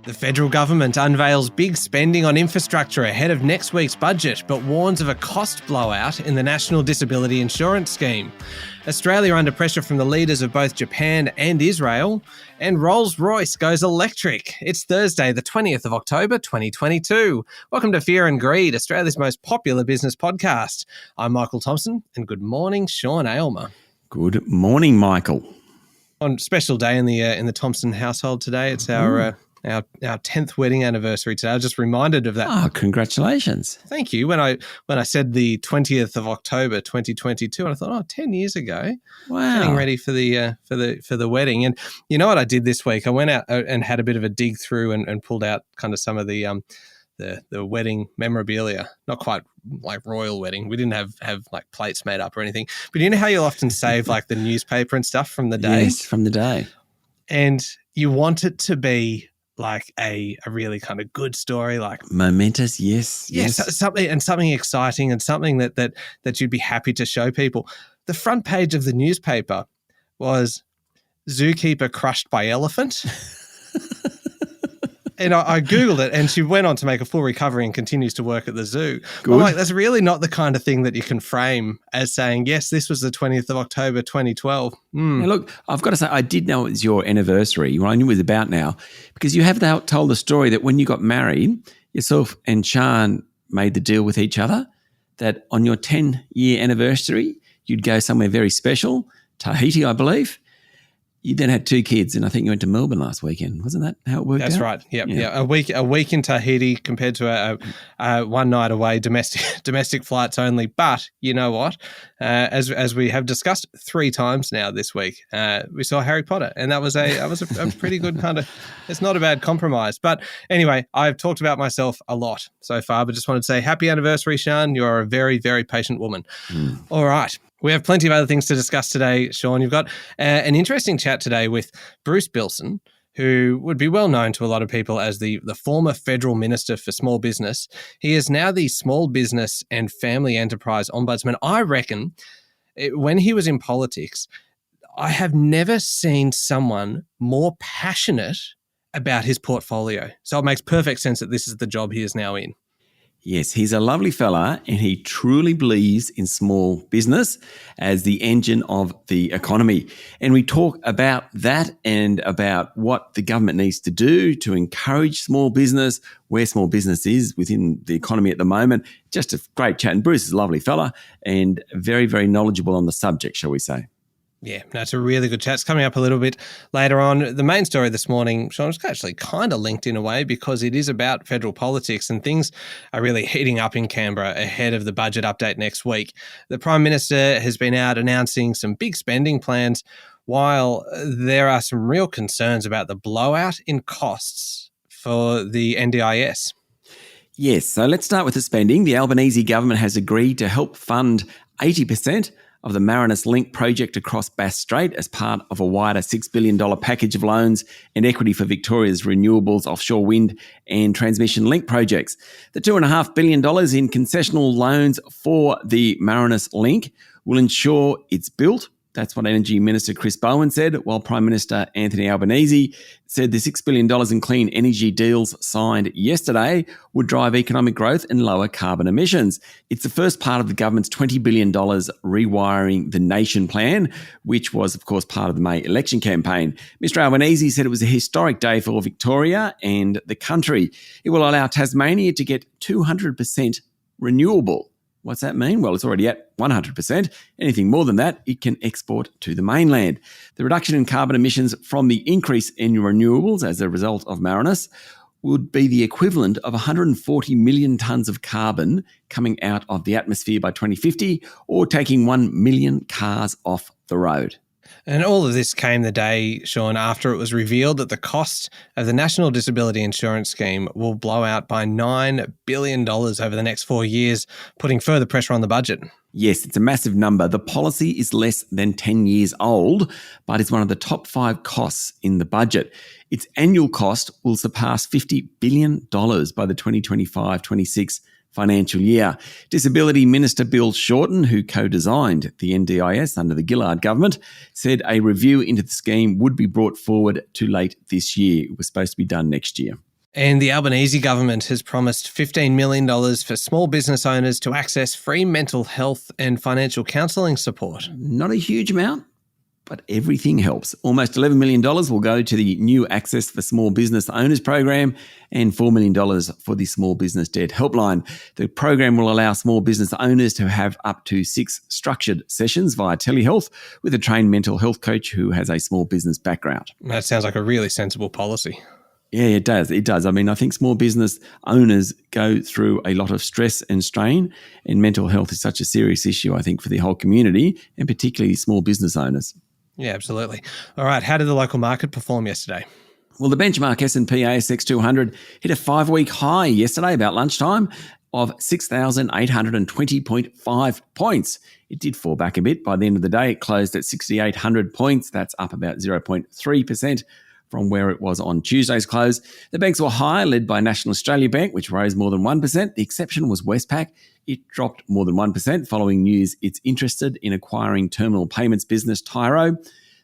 The federal government unveils big spending on infrastructure ahead of next week's budget, but warns of a cost blowout in the National Disability Insurance Scheme. Australia under pressure from the leaders of both Japan and Israel. And Rolls Royce goes electric. It's Thursday, the 20th of October, 2022. Welcome to Fear and Greed, Australia's most popular business podcast. I'm Michael Thompson, and good morning, Sean Aylmer. Good morning, Michael. On special day in the Thompson household today, it's our 10th wedding anniversary today. I was just reminded of that. Oh, congratulations. Thank you. When I said the 20th of October 2022, and I thought, 10 years ago. Wow. Getting ready for the wedding. And you know what I did this week? I went out and had a bit of a dig through and pulled out kind of some of the wedding memorabilia. Not quite like royal wedding. We didn't have like plates made up or anything. But you know how you'll often save like the newspaper and stuff from the day? Yes, from the day. And you want it to be like a really kind of good story, like momentous, yes. Something exciting and something that you'd be happy to show people. The front page of the newspaper was zookeeper crushed by elephant. And I Googled it, and she went on to make a full recovery and continues to work at the zoo. Good. I'm like, that's really not the kind of thing that you can frame as saying, yes, this was the 20th of October, 2012. Now, look, I've got to say, I did know it was your anniversary. Well, I knew it was about now, because you have told the story that when you got married, yourself and Sian made the deal with each other that on your 10-year anniversary, you'd go somewhere very special, Tahiti, I believe. You then had 2 kids, and I think you went to Melbourne last weekend. Wasn't that how it worked out? That's right. Yep. Yeah. A week in Tahiti compared to a one night away domestic flights only. But you know what? As we have discussed 3 times now this week, we saw Harry Potter, and that was a pretty good kind of. It's not a bad compromise. But anyway, I've talked about myself a lot so far, but just wanted to say happy anniversary, Sian. You are a very, very patient woman. All right. We have plenty of other things to discuss today, Sean. You've got an interesting chat today with Bruce Bilson, who would be well known to a lot of people as the former federal minister for small business. He is now the Small Business and Family Enterprise Ombudsman. I reckon when he was in politics, I have never seen someone more passionate about his portfolio. So it makes perfect sense that this is the job he is now in. Yes, he's a lovely fella, and he truly believes in small business as the engine of the economy. And we talk about that and about what the government needs to do to encourage small business, where small business is within the economy at the moment. Just a great chat. And Bruce is a lovely fella and very, very knowledgeable on the subject, shall we say. Yeah, no, it's a really good chat. It's coming up a little bit later on. The main story this morning, Sean, is actually kind of linked in a way because it is about federal politics and things are really heating up in Canberra ahead of the budget update next week. The Prime Minister has been out announcing some big spending plans while there are some real concerns about the blowout in costs for the NDIS. Yes, so let's start with the spending. The Albanese government has agreed to help fund 80% of the Marinus Link project across Bass Strait as part of a wider $6 billion package of loans and equity for Victoria's renewables, offshore wind and transmission link projects. The $2.5 billion in concessional loans for the Marinus Link will ensure it's built. That's what Energy Minister Chris Bowen said, while Prime Minister Anthony Albanese said the $6 billion in clean energy deals signed yesterday would drive economic growth and lower carbon emissions. It's the first part of the government's $20 billion rewiring the nation plan, which was, of course, part of the May election campaign. Mr Albanese said it was a historic day for Victoria and the country. It will allow Tasmania to get 200% renewable. What's that mean? Well, it's already at 100%. Anything more than that, it can export to the mainland. The reduction in carbon emissions from the increase in renewables as a result of Marinus would be the equivalent of 140 million tonnes of carbon coming out of the atmosphere by 2050, or taking 1 million cars off the road. And all of this came the day, Sean, after it was revealed that the cost of the National Disability Insurance Scheme will blow out by $9 billion over the next 4 years, putting further pressure on the budget. Yes, it's a massive number. The policy is less than 10 years old, but it's one of the top 5 costs in the budget. Its annual cost will surpass $50 billion by the 2025-26 financial year. Disability Minister Bill Shorten, who co-designed the NDIS under the Gillard government, said a review into the scheme would be brought forward to late this year. It was supposed to be done next year. And the Albanese government has promised $15 million for small business owners to access free mental health and financial counselling support. Not a huge amount, but everything helps. Almost $11 million will go to the new Access for Small Business Owners program and $4 million for the Small Business Debt Helpline. The program will allow small business owners to have up to 6 structured sessions via telehealth with a trained mental health coach who has a small business background. That sounds like a really sensible policy. Yeah, it does. It does. I mean, I think small business owners go through a lot of stress and strain, and mental health is such a serious issue, I think, for the whole community and particularly small business owners. Yeah, absolutely. All right, how did the local market perform yesterday? Well, the benchmark S&P ASX 200 hit a 5-week high yesterday about lunchtime of 6,820.5 points. It did fall back a bit. By the end of the day, it closed at 6,800 points. That's up about 0.3%. from where it was on Tuesday's close. The banks were high, led by National Australia Bank, which rose more than 1%. The exception was Westpac. It dropped more than 1% following news it's interested in acquiring terminal payments business Tyro.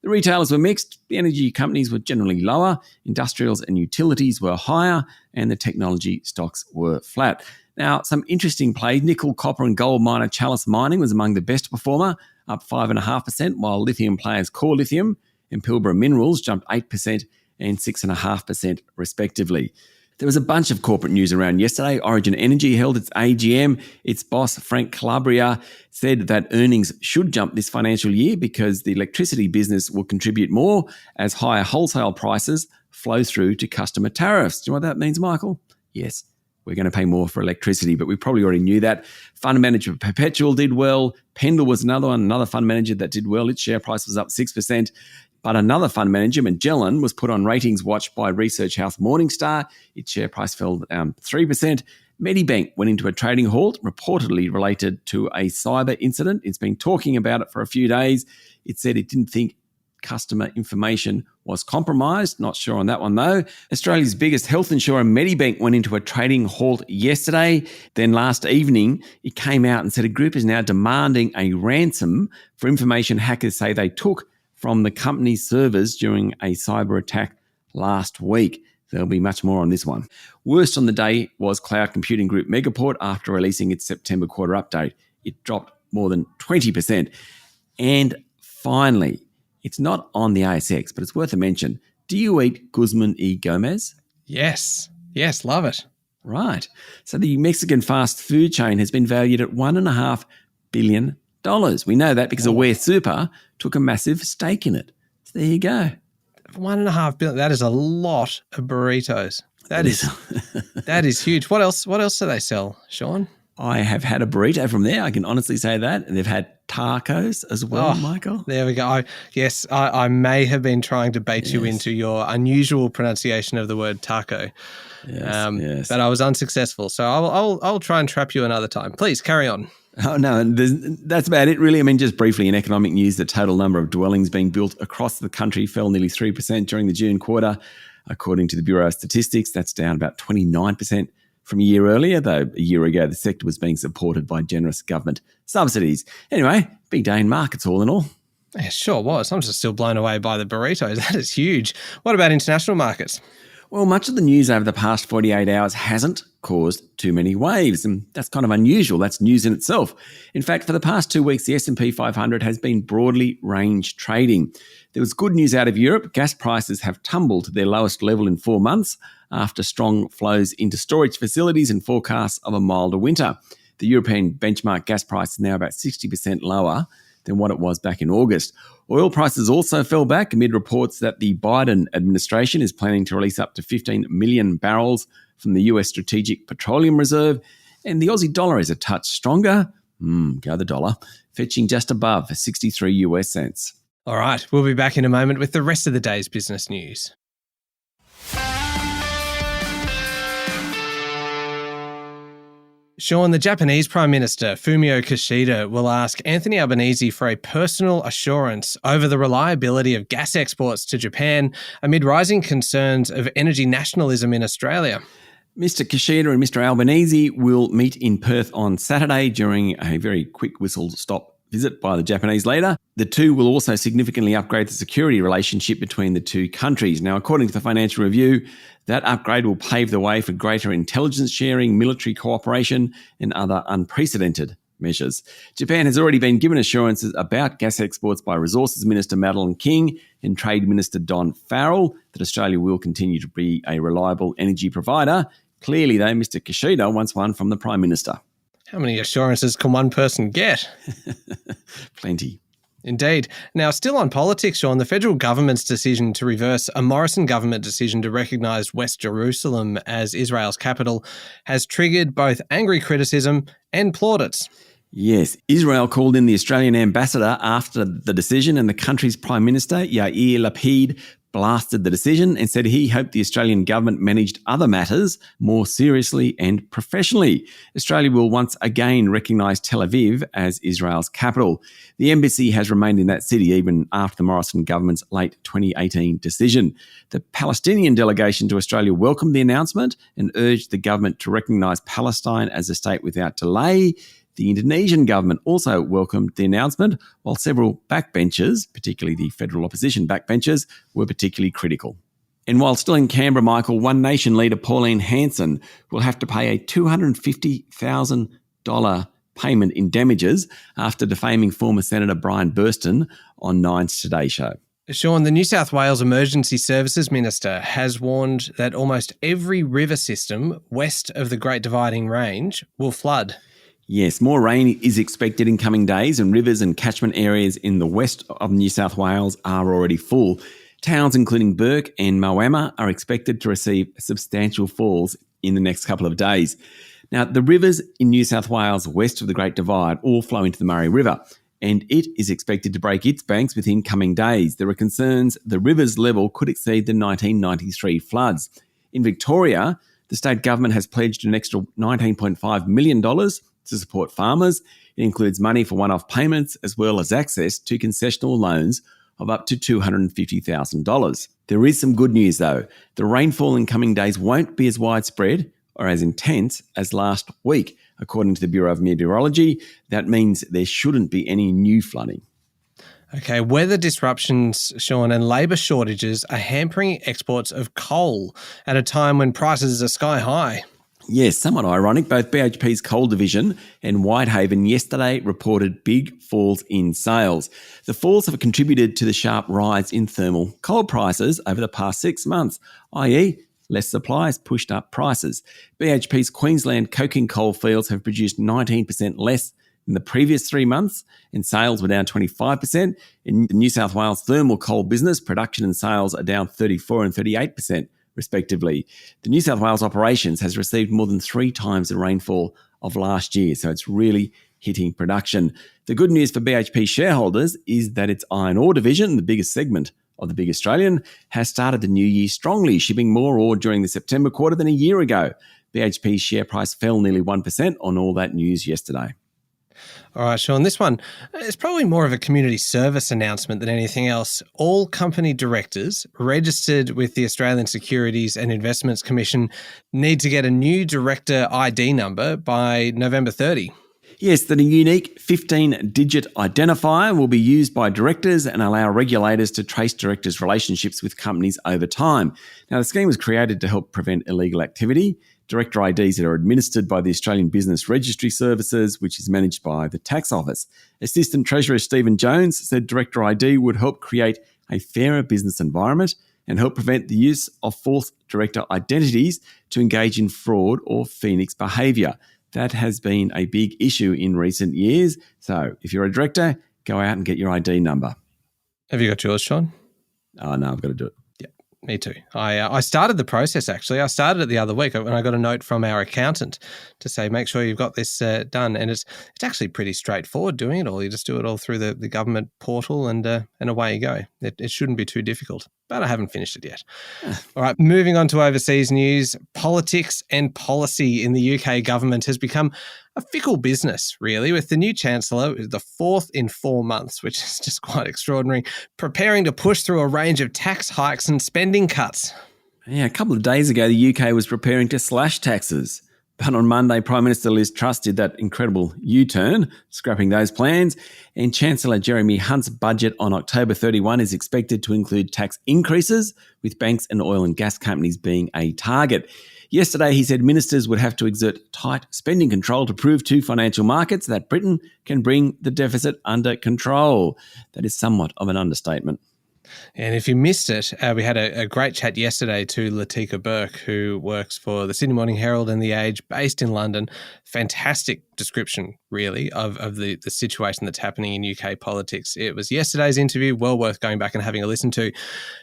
The retailers were mixed. The energy companies were generally lower. Industrials and utilities were higher, and the technology stocks were flat. Now, some interesting plays. Nickel, copper and gold miner Chalice Mining was among the best performer, up 5.5%, while lithium players Core Lithium and Pilbara Minerals jumped 8% and 6.5% respectively. There was a bunch of corporate news around yesterday. Origin Energy held its AGM. Its boss, Frank Calabria, said that earnings should jump this financial year because the electricity business will contribute more as higher wholesale prices flow through to customer tariffs. Do you know what that means, Michael? Yes, we're going to pay more for electricity, but we probably already knew that. Fund manager Perpetual did well. Pendle was another one, another fund manager that did well. Its share price was up 6%. But another fund manager, Magellan, was put on ratings watch by research house Morningstar. Its share price fell down 3%. Medibank went into a trading halt, reportedly related to a cyber incident. It's been talking about it for a few days. It said it didn't think customer information was compromised. Not sure on that one, though. Australia's biggest health insurer, Medibank, went into a trading halt yesterday. Then last evening, it came out and said a group is now demanding a ransom for information hackers say they took from the company's servers during a cyber attack last week. There'll be much more on this one. Worst on the day was cloud computing group Megaport after releasing its September quarter update. It dropped more than 20%. And finally, it's not on the ASX, but it's worth a mention. Do you eat Guzman y Gomez? Yes, love it. Right. So the Mexican fast food chain has been valued at $1.5 billion. We know that because Aware Super took a massive stake in it. So there you go. $1.5 billion. That is a lot of burritos. That is huge. What else do they sell, Sean? I have had a burrito from there. I can honestly say that. And they've had tacos as well, Michael. There we go. I may have been trying to bait you into your unusual pronunciation of the word taco. Yes. But I was unsuccessful. So I'll try and trap you another time. Please carry on. Oh, no, that's about it, really. I mean, just briefly in economic news, the total number of dwellings being built across the country fell nearly 3% during the June quarter. According to the Bureau of Statistics, that's down about 29% from a year earlier, though a year ago the sector was being supported by generous government subsidies. Anyway, big day in markets all in all. Yeah, sure was. I'm just still blown away by the burritos. That is huge. What about international markets? Well, much of the news over the past 48 hours hasn't caused too many waves, and that's kind of unusual. That's news in itself. In fact, for the past 2 weeks, the S&P 500 has been broadly range trading. There was good news out of Europe. Gas prices have tumbled to their lowest level in 4 months after strong flows into storage facilities and forecasts of a milder winter. The European benchmark gas price is now about 60% lower than what it was back in August. Oil prices also fell back amid reports that the Biden administration is planning to release up to 15 million barrels from the US Strategic Petroleum Reserve, and the Aussie dollar is a touch stronger. Go the dollar, fetching just above 63 US cents. All right, we'll be back in a moment with the rest of the day's business news. Sean, the Japanese Prime Minister Fumio Kishida will ask Anthony Albanese for a personal assurance over the reliability of gas exports to Japan amid rising concerns of energy nationalism in Australia. Mr. Kishida and Mr. Albanese will meet in Perth on Saturday during a very quick whistle-stop visit by the Japanese leader. The two will also significantly upgrade the security relationship between the two countries. Now, according to the Financial Review, that upgrade will pave the way for greater intelligence sharing, military cooperation, and other unprecedented measures. Japan has already been given assurances about gas exports by Resources Minister Madeleine King and Trade Minister Don Farrell that Australia will continue to be a reliable energy provider. Clearly, though, Mr. Kishida wants one from the Prime Minister. How many assurances can one person get? Plenty. Indeed. Now, still on politics, Sean, the federal government's decision to reverse a Morrison government decision to recognise West Jerusalem as Israel's capital has triggered both angry criticism and plaudits. Yes, Israel called in the Australian ambassador after the decision, and the country's Prime Minister, Yair Lapid, blasted the decision and said he hoped the Australian government managed other matters more seriously and professionally. Australia will once again recognise Tel Aviv as Israel's capital. The embassy has remained in that city even after the Morrison government's late 2018 decision. The Palestinian delegation to Australia welcomed the announcement and urged the government to recognise Palestine as a state without delay. The Indonesian government also welcomed the announcement, while several backbenchers, particularly the federal opposition backbenchers, were particularly critical. And while still in Canberra, Michael, One Nation leader Pauline Hanson will have to pay a $250,000 payment in damages after defaming former Senator Brian Burston on Nine's Today Show. Sean, the New South Wales Emergency Services Minister has warned that almost every river system west of the Great Dividing Range will flood. Yes, more rain is expected in coming days, and rivers and catchment areas in the west of New South Wales are already full. Towns including Burke and Moama are expected to receive substantial falls in the next couple of days. Now, the rivers in New South Wales west of the Great Divide all flow into the Murray River, and it is expected to break its banks within coming days. There are concerns the river's level could exceed the 1993 floods. In Victoria, the state government has pledged an extra $19.5 million to support farmers. It includes money for one-off payments as well as access to concessional loans of up to $250,000. There is some good news though. The rainfall in coming days won't be as widespread or as intense as last week. According to the Bureau of Meteorology, that means there shouldn't be any new flooding. Okay, weather disruptions, Sean, and labour shortages are hampering exports of coal at a time when prices are sky high. Yes, somewhat ironic. Both BHP's coal division and Whitehaven yesterday reported big falls in sales. The falls have contributed to the sharp rise in thermal coal prices over the past 6 months, i.e., less supply has pushed up prices. BHP's Queensland coking coal fields have produced 19% less than the previous 3 months, and sales were down 25%. In the New South Wales thermal coal business, production and sales are down 34% and 38%. Respectively. The New South Wales operations has received more than 3 times the rainfall of last year, so it's really hitting production. The good news for BHP shareholders is that its iron ore division, the biggest segment of the big Australian, has started the new year strongly, shipping more ore during the September quarter than a year ago. BHP's share price fell nearly 1% on all that news yesterday. All right, Sean, this one is probably more of a community service announcement than anything else. All company directors registered with the Australian Securities and Investments Commission need to get a new director ID number by November 30. Yes, that a unique 15-digit identifier will be used by directors and allow regulators to trace directors' relationships with companies over time. Now, the scheme was created to help prevent illegal activity. Director IDs that are administered by the Australian Business Registry Services, which is managed by the Tax Office. Assistant Treasurer Stephen Jones said Director ID would help create a fairer business environment and help prevent the use of false director identities to engage in fraud or phoenix behaviour. That has been a big issue in recent years. So if you're a director, go out and get your ID number. Have you got yours, Sean? Oh, no, I've got to do it. Me too. I started the process, actually. I started it the other week when I got a note from our accountant to say, make sure you've got this done. And it's actually pretty straightforward doing it all. You just do it all through the government portal and away you go. It shouldn't be too difficult, but I haven't finished it yet. All right, moving on to overseas news. Politics and policy in the UK government has become a fickle business, really, with the new Chancellor, the 4th in 4 months, which is just quite extraordinary, preparing to push through a range of tax hikes and spending cuts. Yeah, a couple of days ago, the UK was preparing to slash taxes. But on Monday, Prime Minister Liz Truss did that incredible U-turn, scrapping those plans. And Chancellor Jeremy Hunt's budget on October 31 is expected to include tax increases, with banks and oil and gas companies being a target. Yesterday, he said ministers would have to exert tight spending control to prove to financial markets that Britain can bring the deficit under control. That is somewhat of an understatement. And if you missed it, we had a great chat yesterday to Latika Burke, who works for the Sydney Morning Herald and The Age, based in London. Fantastic description, really, of the situation that's happening in UK politics. It was yesterday's interview, well worth going back and having a listen to.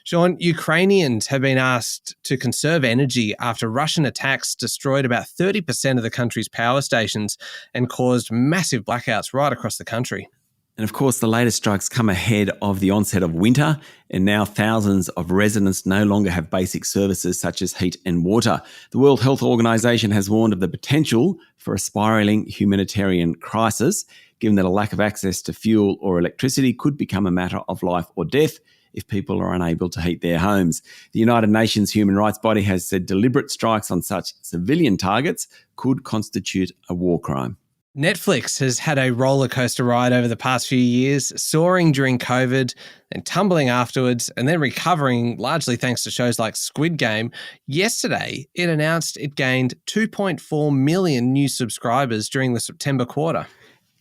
Sean, Ukrainians have been asked to conserve energy after Russian attacks destroyed about 30% of the country's power stations and caused massive blackouts right across the country. And of course, the latest strikes come ahead of the onset of winter, and now thousands of residents no longer have basic services such as heat and water. The World Health Organization has warned of the potential for a spiralling humanitarian crisis, given that a lack of access to fuel or electricity could become a matter of life or death if people are unable to heat their homes. The United Nations human rights body has said deliberate strikes on such civilian targets could constitute a war crime. Netflix has had a roller coaster ride over the past few years, soaring during COVID and tumbling afterwards, and then recovering largely thanks to shows like Squid Game. Yesterday, it announced it gained 2.4 million new subscribers during the September quarter.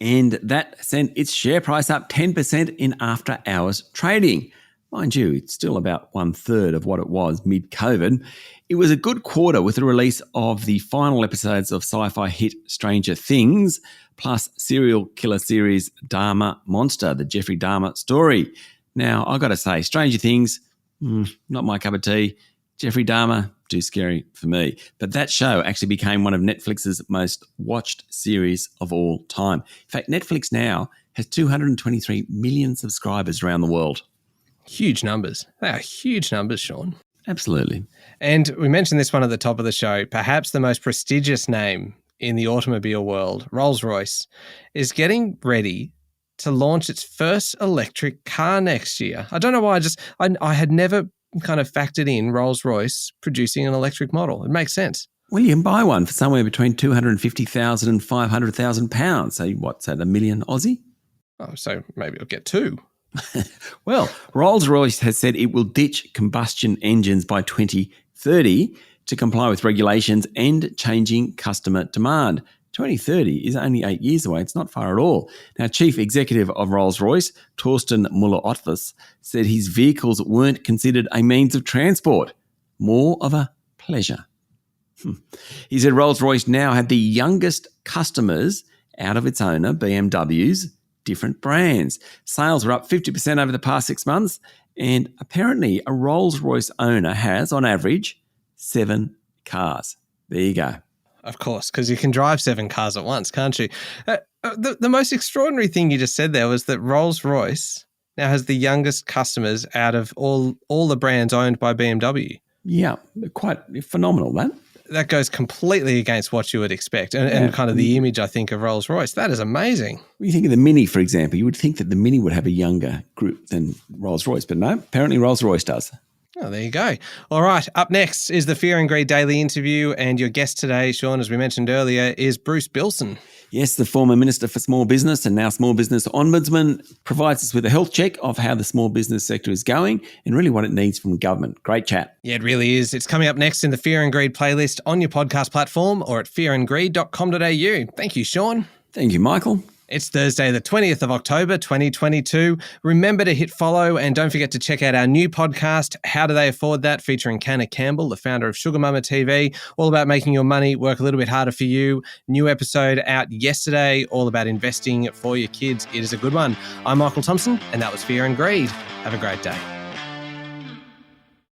And that sent its share price up 10% in after-hours trading. Mind you, it's still about 1/3 of what it was mid-COVID. It was a good quarter with the release of the final episodes of sci-fi hit Stranger Things, plus serial killer series Dahmer Monster, the Jeffrey Dahmer story. Now, I've got to say, Stranger Things, not my cup of tea. Jeffrey Dahmer, too scary for me. But that show actually became one of Netflix's most watched series of all time. In fact, Netflix now has 223 million subscribers around the world. Huge numbers. They are huge numbers, Sean. Absolutely. And we mentioned this one at the top of the show. Perhaps the most prestigious name in the automobile world, Rolls Royce, is getting ready to launch its first electric car next year. I don't know why. I had never kind of factored in Rolls Royce producing an electric model. It makes sense. Well, you can buy one for somewhere between $250,000 and £500,000. So what's that, $1 million Aussie? Oh, so maybe it'll get two. Well, Rolls-Royce has said it will ditch combustion engines by 2030 to comply with regulations and changing customer demand. 2030 is only 8 years away. It's not far at all. Now, Chief Executive of Rolls-Royce, Torsten Müller-Otvus, said his vehicles weren't considered a means of transport, more of a pleasure. He said Rolls-Royce now had the youngest customers out of its owner, BMW's, different brands. Sales are up 50% over the past 6 months, and apparently a Rolls-Royce owner has, on average, 7 cars. There you go. Of course, because you can drive 7 cars at once, can't you? The most extraordinary thing you just said there was that Rolls-Royce now has the youngest customers out of all the brands owned by BMW. Yeah, quite phenomenal, that. That goes completely against what you would expect and kind of the image, I think, of Rolls-Royce. That is amazing. When you think of the Mini, for example, you would think that the Mini would have a younger group than Rolls-Royce, but no, apparently Rolls-Royce does. Oh, there you go. All right, up next is the Fear and Greed Daily Interview, and your guest today, Sean, as we mentioned earlier, is Bruce Bilson. Yes, the former Minister for Small Business and now Small Business Ombudsman provides us with a health check of how the small business sector is going and really what it needs from government. Great chat. Yeah, it really is. It's coming up next in the Fear and Greed playlist on your podcast platform or at fearandgreed.com.au. Thank you, Sean. Thank you, Michael. It's Thursday, the 20th of October, 2022. Remember to hit follow and don't forget to check out our new podcast, How Do They Afford That?, featuring Canna Campbell, the founder of Sugar Mama TV, all about making your money work a little bit harder for you. New episode out yesterday, all about investing for your kids. It is a good one. I'm Michael Thompson, and that was Fear and Greed. Have a great day.